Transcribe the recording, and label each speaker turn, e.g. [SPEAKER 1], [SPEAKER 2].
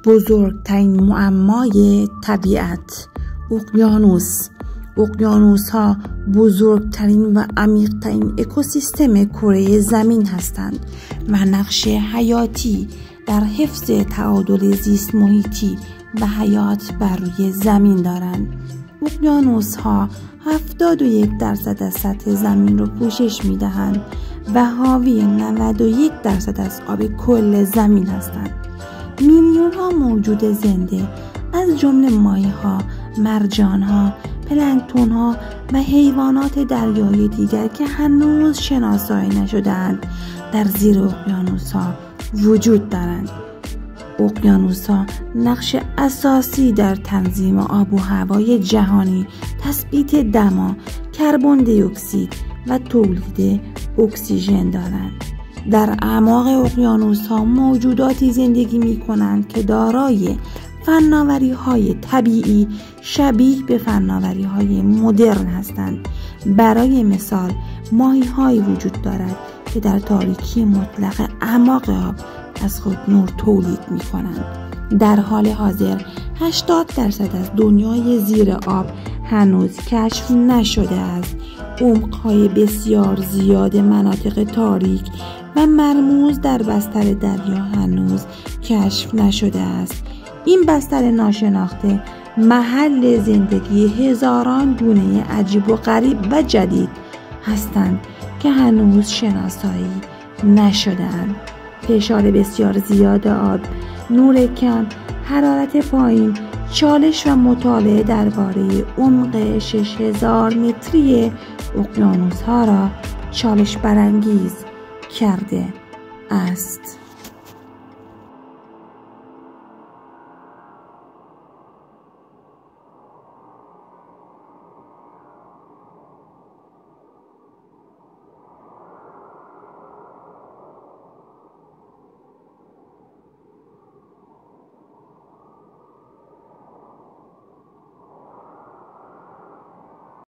[SPEAKER 1] بزرگترین معمای طبیعت، اقیانوس ها بزرگترین و عمیق‌ترین اکوسیستم کره زمین هستند و نقش حیاتی در حفظ تعادل زیست محیطی و حیات بر روی زمین دارند. اقیانوس ها 71% از سطح زمین را پوشش می دهند و حاوی 91% از آب کل زمین هستند. میلیون ها موجود زنده از جمله ماهی ها، مرجان ها، پلانکتون ها و حیوانات دریایی دیگر که هنوز شناسایی نشده‌اند در زیر اقیانوس ها وجود دارند. اقیانوس ها نقش اساسی در تنظیم آب و هوای جهانی، تثبیت دما، کربن دی اکسید و تولید اکسیژن دارند. در اعماق اقیانوس ها موجوداتی زندگی می کنند که دارای فناوری های طبیعی شبیه به فناوری های مدرن هستند. برای مثال ماهی هایی وجود دارد که در تاریکی مطلق اعماق آب از خود نور تولید می کنند. در حال حاضر 80% از دنیای زیر آب هنوز کشف نشده است. عمق‌های بسیار زیاد مناطق تاریک و مرموز در بستر دریا هنوز کشف نشده است. این بستر ناشناخته محل زندگی هزاران گونه عجیب و غریب و جدید هستند که هنوز شناسایی نشده‌اند. فشار بسیار زیاد آب، نور کم، حرارت پایین، چالش و مطالعه درباره عمق 6000 متری اقیانوس ها را چالش برانگیز کرده است.